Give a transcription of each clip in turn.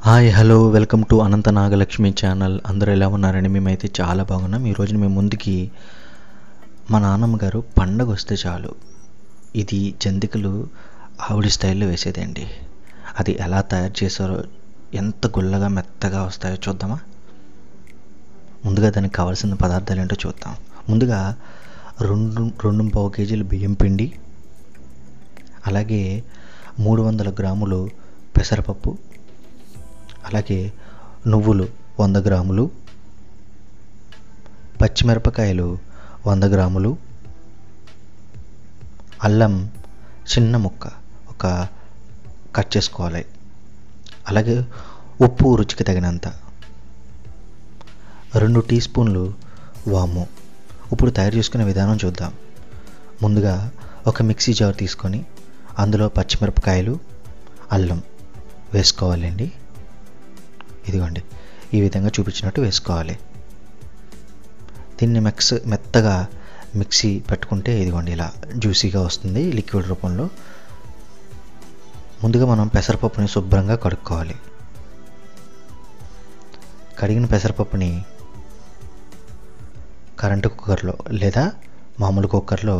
Hi hello welcome to Anantha Nagalakshmi channel. అందరూ ఎలా ఉన్నారండి? మేమైతే చాలా బాగున్నాం. ఈరోజు మేము ముందుకి మా నాన్నమ్మ గారు పండగ వస్తే చాలు ఇది జంతికలు ఆవిడ స్టైల్లో వేసేదండి. అది ఎలా తయారు చేశారో, ఎంత గుల్లగా మెత్తగా వస్తాయో చూద్దామా? ముందుగా దానికి కావాల్సిన పదార్థాలు ఏంటో చూద్దాం. ముందుగా 2.25 కేజీల బియ్యం పిండి, అలాగే 300 గ్రాములు పెసరపప్పు, అలాగే నువ్వులు 100 గ్రాములు, పచ్చిమిరపకాయలు 100 గ్రాములు, అల్లం చిన్న ముక్క ఒక కట్ చేసుకోవాలి, అలాగే ఉప్పు రుచికి తగినంత, 2 టీ స్పూన్లు వాము. ఇప్పుడు తయారు చేసుకునే విధానం చూద్దాం. ముందుగా ఒక మిక్సీ జార్ తీసుకొని అందులో పచ్చిమిరపకాయలు, అల్లం వేసుకోవాలండి. ఇదిగోండి, ఈ విధంగా చూపించినట్టు వేసుకోవాలి. దీన్ని మెత్తగా మిక్సీ పెట్టుకుంటే ఇదిగోండి ఇలా జ్యూసీగా వస్తుంది లిక్విడ్ రూపంలో. ముందుగా మనం పెసరపప్పుని శుభ్రంగా కడుక్కోవాలి. కడిగిన పెసరపప్పుని కరెంటు కుక్కర్లో లేదా మామూలు కుక్కర్లో,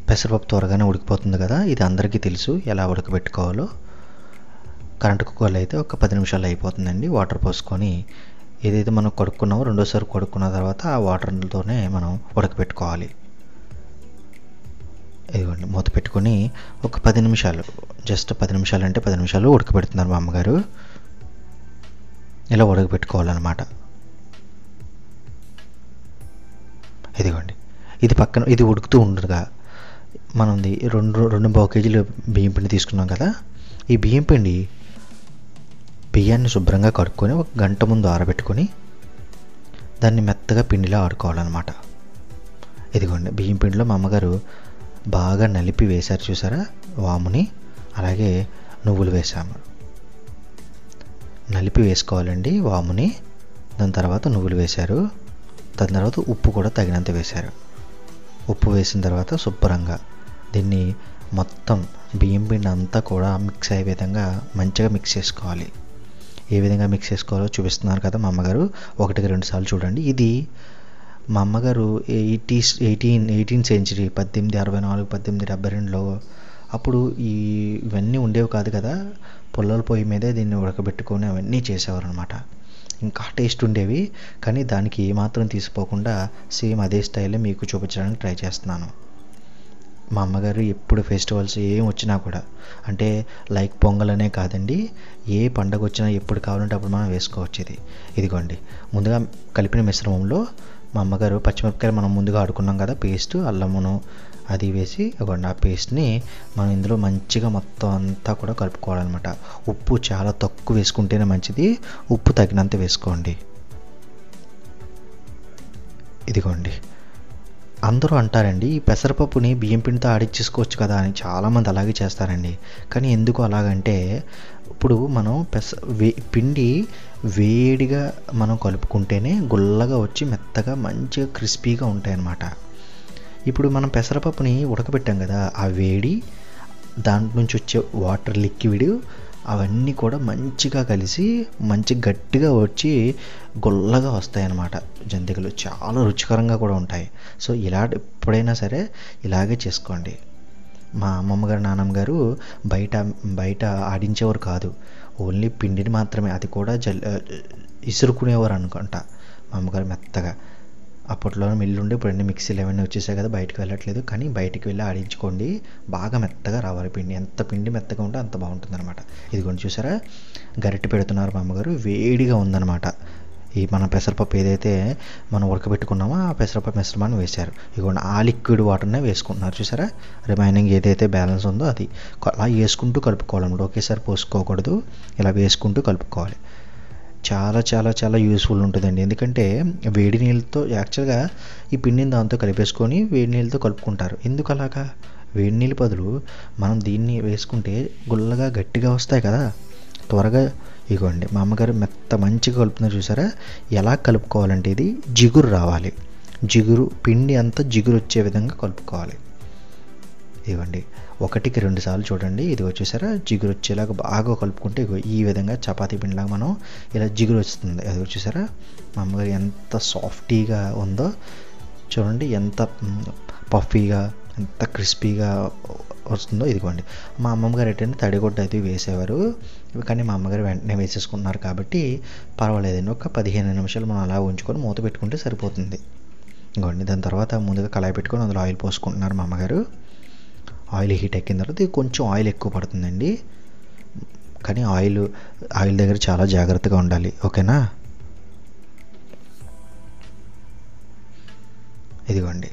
పెసరపప్పు త్వరగానే ఉడికిపోతుంది కదా, ఇది అందరికీ తెలుసు ఎలా ఉడకబెట్టుకోవాలో. కరెంటు కుక్కర్లో అయితే ఒక 10 నిమిషాలు అయిపోతుందండి. వాటర్ పోసుకొని ఏదైతే మనం కడుక్కున్నామో రెండోసారి కడుక్కున్న తర్వాత ఆ వాటర్తోనే మనం ఉడకబెట్టుకోవాలి. ఇదిగోండి, మూత పెట్టుకొని ఒక 10 నిమిషాలు, జస్ట్ 10 నిమిషాలు అంటే 10 నిమిషాలు ఉడకబెడుతున్నారు మా అమ్మగారు. ఇలా ఉడకబెట్టుకోవాలన్నమాట. ఇదిగోండి, ఇది పక్కన ఇది ఉడుకుతూ ఉండగా మనది 2.25 కేజీలు బియ్యం పిండి తీసుకున్నాం కదా, ఈ బియ్యాన్ని శుభ్రంగా కడుక్కొని ఒక గంట ముందు ఆరబెట్టుకొని దాన్ని మెత్తగా పిండిలో ఆడుకోవాలన్నమాట. ఇదిగోండి, బియ్యం పిండిలో మా అమ్మగారు బాగా నలిపి వేశారు చూసారా వాముని, అలాగే నువ్వులు వేసాము. నలిపి వేసుకోవాలండి వాముని, దాని తర్వాత నువ్వులు వేశారు, దాని తర్వాత ఉప్పు కూడా తగినంత వేశారు. ఉప్పు వేసిన తర్వాత శుభ్రంగా దీన్ని మొత్తం బియ్యం పిండి అంతా కూడా మిక్స్ అయ్యే విధంగా మంచిగా మిక్స్ చేసుకోవాలి. ఏ విధంగా మిక్స్ చేసుకోవాలో చూపిస్తున్నారు కదా మా అమ్మగారు, 1-2 సార్లు చూడండి. ఇది మా అమ్మగారు 18th సెంచరీ 1864 1872లో అప్పుడు ఇవన్నీ ఉండేవి కాదు కదా, పుల్లల పొయ్యి మీదే దీన్ని ఉడకబెట్టుకొని అవన్నీ చేసేవారు అనమాట. ఇంకా టేస్ట్ ఉండేవి, కానీ దానికి ఏమాత్రం తీసిపోకుండా సేమ్ అదే స్టైల్లో మీకు చూపించడానికి ట్రై చేస్తున్నాను. మా అమ్మగారు ఎప్పుడు ఫెస్టివల్స్ ఏం వచ్చినా కూడా, అంటే లైక్ పొంగల్ అనే కాదండి, ఏ పండగ వచ్చినా ఎప్పుడు కావాలంటే అప్పుడు మనం వేసుకోవచ్చు. ఇదిగోండి, ముందుగా కలిపిన మిశ్రమంలో మా అమ్మగారు పచ్చిమిరపకాయలు మనం ముందుగా ఆడుకున్నాం కదా పేస్ట్, అల్లమును అది వేసి ఇదిగోండి ఆ పేస్ట్ని మనం ఇందులో మంచిగా మొత్తం అంతా కూడా కలుపుకోవాలన్నమాట. ఉప్పు చాలా తక్కువ వేసుకుంటేనే మంచిది, ఉప్పు తగినంత వేసుకోండి. ఇదిగోండి, అందరూ అంటారండి ఈ పెసరపప్పుని బియ్యం పిండితో ఆడిచ్చేసుకోవచ్చు కదా అని, చాలామంది అలాగే చేస్తారండి. కానీ ఎందుకు అలాగంటే, ఇప్పుడు మనం పిండి వేడిగా మనం కలుపుకుంటేనే గుల్లగా వచ్చి మెత్తగా మంచిగా క్రిస్పీగా ఉంటాయి అన్నమాట. ఇప్పుడు మనం పెసరపప్పుని ఉడకబెట్టాం కదా, ఆ వేడి దాంట్లో నుంచి వచ్చే వాటర్ లిక్విడ్ అవన్నీ కూడా మంచిగా కలిసి మంచి గట్టిగా వచ్చి గుల్లగా వస్తాయి అన్నమాట. జంతికలు చాలా రుచికరంగా కూడా ఉంటాయి. సో ఎప్పుడైనా సరే ఇలాగే చేసుకోండి. మా అమ్మమ్మ గారు నాన్నమ్మ గారు బయట ఆడించేవారు కాదు, ఓన్లీ పిండిని మాత్రమే, అది కూడా ఇసురుకునేవారు అనుకుంటా మా అమ్మగారు మెత్తగా. అప్పట్లో మిల్లు ఉండి ఇప్పుడు అన్ని మిక్సీలు ఏమైనా వచ్చేసాయి కదా, బయటకు వెళ్ళట్లేదు, కానీ బయటికి వెళ్ళి ఆడించుకోండి, బాగా మెత్తగా రావాలి పిండి. ఎంత పిండి మెత్తగా ఉంటే అంత బాగుంటుంది అనమాట. ఇదిగోండి చూసారా, గరిటె పెడుతున్నారు మా అమ్మగారు, వేడిగా ఉందన్నమాట. ఈ మన పెసరపప్పు ఏదైతే మనం ఉడకబెట్టుకున్నామో ఆ పెసరపప్పు మిశ్రమాన్ని వేశారు. ఇదిగోండి ఆ లిక్విడ్ వాటర్నే వేసుకుంటున్నారు చూసారా, రిమైనింగ్ ఏదైతే బ్యాలెన్స్ ఉందో అది అలా వేసుకుంటూ కలుపుకోవాలన్నమాట. ఒకేసారి పోసుకోకూడదు, ఇలా వేసుకుంటూ కలుపుకోవాలి. చాలా చాలా చాలా యూస్ఫుల్ ఉంటుందండి, ఎందుకంటే వేడి నీళ్ళతో యాక్చువల్గా ఈ పిండిని దాంతో కలిపేసుకొని వేడి నీళ్ళతో కలుపుకుంటారు. ఎందుకు అలాగా? వేడి నీళ్ళ బదులు మనం దీన్ని వేసుకుంటే గుల్లగా గట్టిగా వస్తాయి కదా త్వరగా. ఇగోండి మా అమ్మగారు మంచిగా కలుపుతున్నారు చూసారా. ఎలా కలుపుకోవాలంటే ఇది జిగురు రావాలి, పిండి అంతా జిగురు వచ్చే విధంగా కలుపుకోవాలి. ఇవ్వండి 1కి 2 సార్లు చూడండి. ఇది వచ్చేసారా జిగురు వచ్చేలాగా బాగా కలుపుకుంటే ఈ విధంగా చపాతీ పిండిలాగా మనం ఇలా జిగురు వస్తుంది. అది వచ్చేసారా మా అమ్మగారు ఎంత సాఫ్టీగా ఉందో చూడండి, ఎంత పఫీగా ఎంత క్రిస్పీగా వస్తుందో. ఇదిగోండి మా అమ్మమ్మగారు ఏంటంటే తడిగుడ్డ అయితే వేసేవారు, కానీ మా అమ్మగారు వెంటనే వేసేసుకుంటున్నారు కాబట్టి పర్వాలేదండి. ఒక 15 నిమిషాలు మనం అలా ఉంచుకొని మూత పెట్టుకుంటే సరిపోతుంది. ఇదిగోండి దాని తర్వాత ముందుగా కళాయి పెట్టుకొని అందులో ఆయిల్ పోసుకుంటున్నారు మా అమ్మగారు. ఆయిల్ హీట్ ఎక్కిన తర్వాత ఇది కొంచెం ఆయిల్ ఎక్కువ పడుతుందండి, కానీ ఆయిల్ దగ్గర చాలా జాగ్రత్తగా ఉండాలి. ఓకేనా? ఇదిగోండి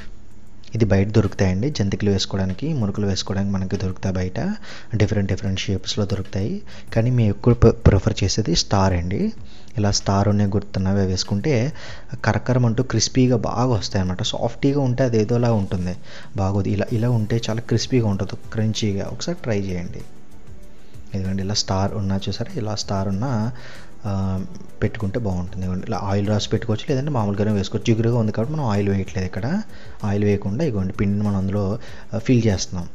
ఇది బయట దొరుకుతాయండి, జంతికలు వేసుకోవడానికి, మురుకులు వేసుకోవడానికి మనకి దొరుకుతాయి బయట. డిఫరెంట్ షేప్స్లో దొరుకుతాయి, కానీ మేము ఎక్కువ ప్రిఫర్ చేసేది స్టార్ అండి. ఇలా స్టార్ అనే గుర్తున్నవే వేసుకుంటే కరకరమంటూ క్రిస్పీగా బాగా వస్తాయి అన్నమాట. సాఫ్టీగా ఉంటే అది ఏదోలా ఉంటుంది, బాగోదు. ఇలా ఉంటే చాలా క్రిస్పీగా ఉంటుంది, క్రంచీగా. ఒకసారి ట్రై చేయండి. ఎందుకంటే ఇలా స్టార్ ఉన్నా చూసారా, ఇలా స్టార్ ఉన్నా పెట్టుకుంటే బాగుంటుంది. ఇలా ఆయిల్ రాసి పెట్టుకోవచ్చు, లేదంటే మామూలుగానే వేసుకోవచ్చు. జిగురుగా ఉంది కాబట్టి మనం ఆయిల్ వేయట్లేదు ఇక్కడ. ఆయిల్ వేయకుండా ఇగోండి పిండిని మనం అందులో ఫిల్ చేస్తున్నాం.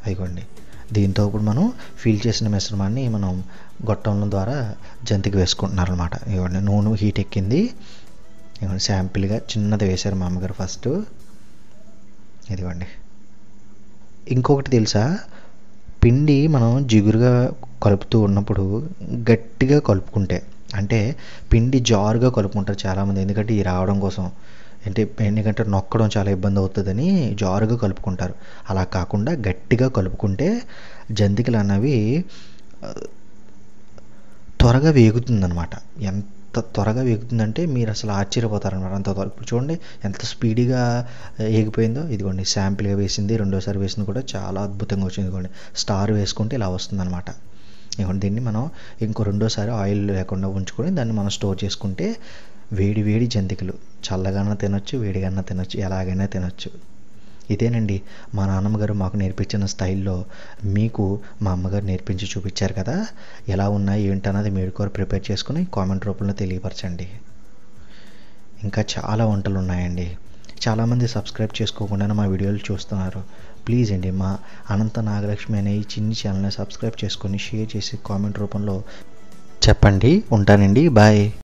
అయిగోండి దీంతో ఇప్పుడు మనం ఫిల్ చేసిన మిశ్రమాన్ని మనం గొట్టంల ద్వారా జంతికి వేసుకుంటున్నారు అనమాట. ఇవ్వండి నూనె హీట్ ఎక్కింది. ఇవ్వండి శాంపిల్గా చిన్నది వేశారు మా అమ్మగారు ఫస్ట్. ఇదిగోండి ఇంకొకటి తెలుసా, పిండి మనం జిగురుగా కలుపుతూ ఉన్నప్పుడు గట్టిగా కలుపుకుంటే, అంటే పిండి జారుగా కలుపుకుంటారు చాలామంది, ఎందుకంటే ఇది రావడం కోసం, ఎందుకంటే నొక్కడం చాలా ఇబ్బంది అవుతుందని జారుగా కలుపుకుంటారు. అలా కాకుండా గట్టిగా కలుపుకుంటే జంతికలు అన్నవి త్వరగా వేగుతుందన్నమాట. ఎంత త్వరగా వేగుతుందంటే మీరు అసలు ఆశ్చర్యపోతారనమాట. అంత ఇప్పుడు చూడండి ఎంత స్పీడీగా ఏగిపోయిందో. ఇదిగోండి శాంపిల్గా వేసింది, రెండోసారి వేసింది కూడా చాలా అద్భుతంగా వచ్చింది. ఇదిగోండి స్టార్ వేసుకుంటే ఇలా వస్తుందన్నమాట. ఇదిగోండి దీన్ని మనం ఇంకో రెండోసారి ఆయిల్ లేకుండా ఉంచుకొని దాన్ని మనం స్టోర్ చేసుకుంటే వేడి జంతికలు చల్లగానే తినొచ్చు, వేడిగానే తినొచ్చు, ఎలాగైనా తినొచ్చు. ఇదేనండి మా నాన్నమ్మగారు మాకు నేర్పించిన స్టైల్లో మీకు మా అమ్మగారు నేర్పించి చూపించారు కదా. ఎలా ఉన్నాయి ఏంటన్నది మీరు కూడా ప్రిపేర్ చేసుకుని కామెంట్ రూపంలో తెలియపరచండి. ఇంకా చాలా వంటలు ఉన్నాయండి. చాలామంది సబ్స్క్రైబ్ చేసుకోకుండా మా వీడియోలు చూస్తున్నారు. ప్లీజ్ అండి మా అనంత నాగలక్ష్మి అనే ఈ చిన్ని ఛానల్ని సబ్స్క్రైబ్ చేసుకొని షేర్ చేసి కామెంట్ రూపంలో చెప్పండి. ఉంటానండి, బాయ్.